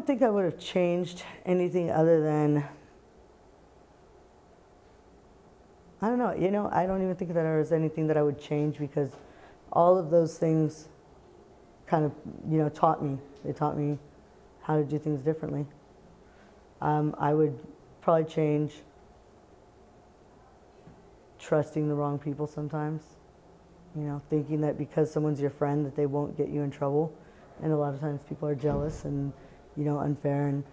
think I would have changed anything other than, I don't know, I don't even think that there was anything that I would change, because all of those things kind of, taught me. They taught me how to do things differently. I would probably change trusting the wrong people sometimes. Thinking that because someone's your friend that they won't get you in trouble. And a lot of times people are jealous and, unfair. And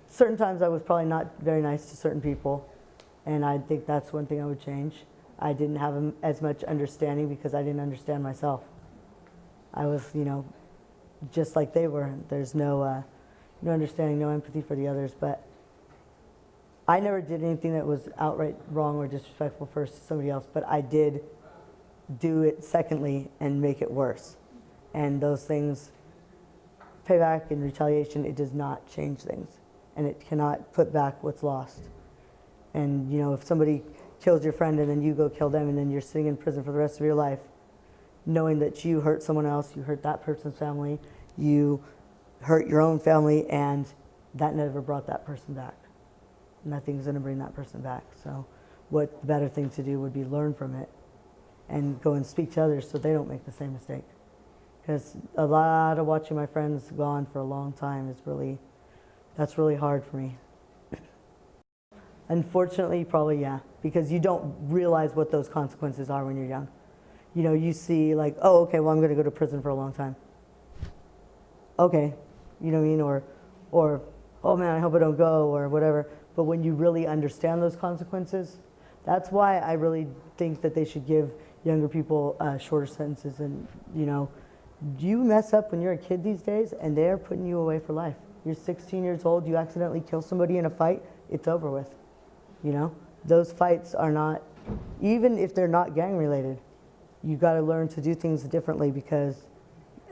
certain times I was probably not very nice to certain people. And I think that's one thing I would change. I didn't have as much understanding because I didn't understand myself. I was, just like they were. There's no understanding, no empathy for the others. But I never did anything that was outright wrong or disrespectful first to somebody else, but I did do it secondly and make it worse. And those things, payback and retaliation, it does not change things. And it cannot put back what's lost. And, if somebody kills your friend and then you go kill them and then you're sitting in prison for the rest of your life, knowing that you hurt someone else, you hurt that person's family, you hurt your own family, and that never brought that person back. Nothing's going to bring that person back. So what the better thing to do would be learn from it and go and speak to others so they don't make the same mistake. Because a lot of watching my friends gone for a long time that's really hard for me. Unfortunately, probably, yeah, because you don't realize what those consequences are when you're young. You see like, oh, okay, well, I'm going to go to prison for a long time. Okay, you know what I mean? Or, oh man, I hope I don't go, or whatever. But when you really understand those consequences, that's why I really think that they should give younger people shorter sentences. And, you mess up when you're a kid these days, and they're putting you away for life. You're 16 years old, you accidentally kill somebody in a fight, it's over with. Those fights are not, even if they're not gang related, you got to learn to do things differently, because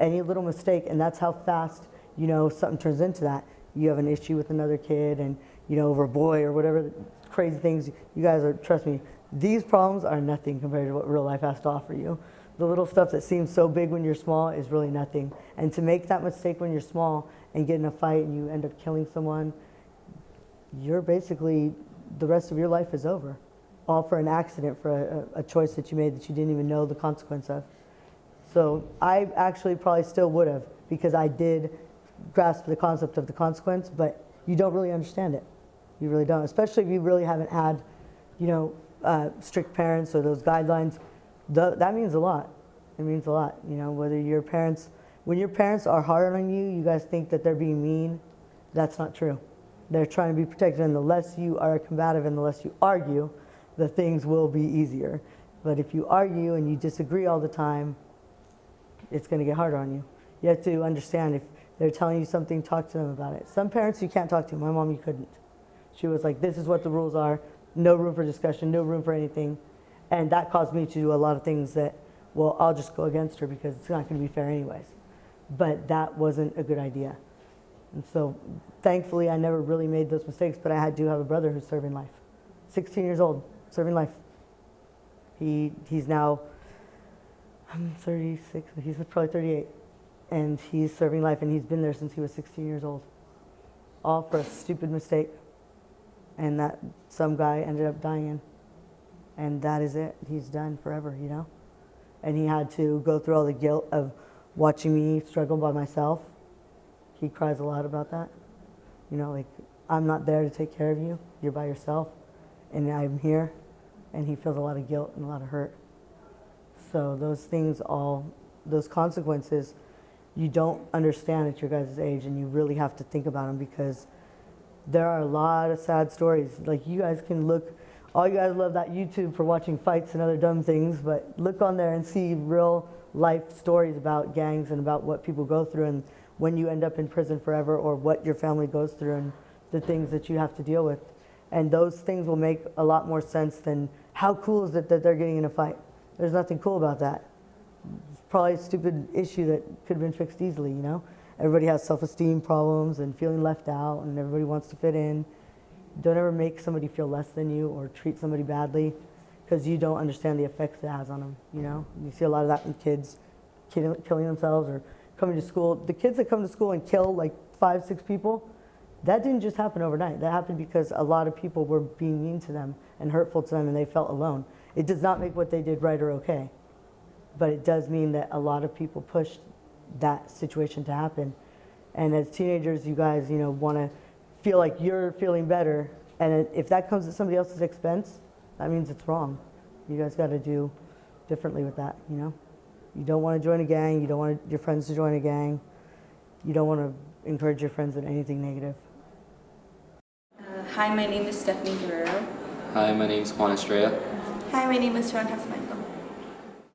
any little mistake, and that's how fast, something turns into that. You have an issue with another kid and, over a boy or whatever crazy things. You guys are, trust me, these problems are nothing compared to what real life has to offer you. The little stuff that seems so big when you're small is really nothing. And to make that mistake when you're small and get in a fight and you end up killing someone, you're basically, the rest of your life is over. All for an accident, for a choice that you made that you didn't even know the consequence of. So I actually probably still would have, because I did grasp the concept of the consequence, but you don't really understand it. You really don't, especially if you really haven't had, strict parents or those guidelines. That means a lot. It means a lot. Whether your parents, when your parents are hard on you, you guys think that they're being mean. That's not true. They're trying to be protective, and the less you are combative and the less you argue, the things will be easier. But if you argue and you disagree all the time, it's going to get harder on you. You have to understand, if they're telling you something, talk to them about it. Some parents you can't talk to. My mom, you couldn't. She was like, this is what the rules are. No room for discussion, no room for anything. And that caused me to do a lot of things that, well, I'll just go against her because it's not going to be fair anyways. But that wasn't a good idea. And so thankfully I never really made those mistakes, but I do have a brother who's serving life. 16 years old, serving life. He's now, I'm 36, he's probably 38. And he's serving life, and he's been there since he was 16 years old. All for a stupid mistake. And that some guy ended up dying in. And that is it. He's done forever, And he had to go through all the guilt of watching me struggle by myself. He cries a lot about that. Like, I'm not there to take care of you. You're by yourself. And I'm here. And he feels a lot of guilt and a lot of hurt. So those things those consequences, you don't understand at your guys' age, and you really have to think about them, because there are a lot of sad stories. Like, you guys can look, all you guys love that YouTube for watching fights and other dumb things, but look on there and see real life stories about gangs and about what people go through, and when you end up in prison forever, or what your family goes through and the things that you have to deal with. And those things will make a lot more sense than how cool is it that they're getting in a fight. There's nothing cool about that. It's probably a stupid issue that could have been fixed easily, Everybody has self-esteem problems and feeling left out, and everybody wants to fit in. Don't ever make somebody feel less than you or treat somebody badly, because you don't understand the effects it has on them, You see a lot of that in kids killing themselves or coming to school, the kids that come to school and kill like 5, 6 people, that didn't just happen overnight. That happened because a lot of people were being mean to them and hurtful to them, and they felt alone. It does not make what they did right or okay, but it does mean that a lot of people pushed that situation to happen. And as teenagers, you guys, want to feel like you're feeling better, and if that comes at somebody else's expense, that means it's wrong. You guys got to do differently with that, You don't want to join a gang. You don't want your friends to join a gang. You don't want to encourage your friends in anything negative. Hi, my name is Stephanie Guerrero. Hi, my name is Juan Estrella. Hi, my name is Joan Hasmay.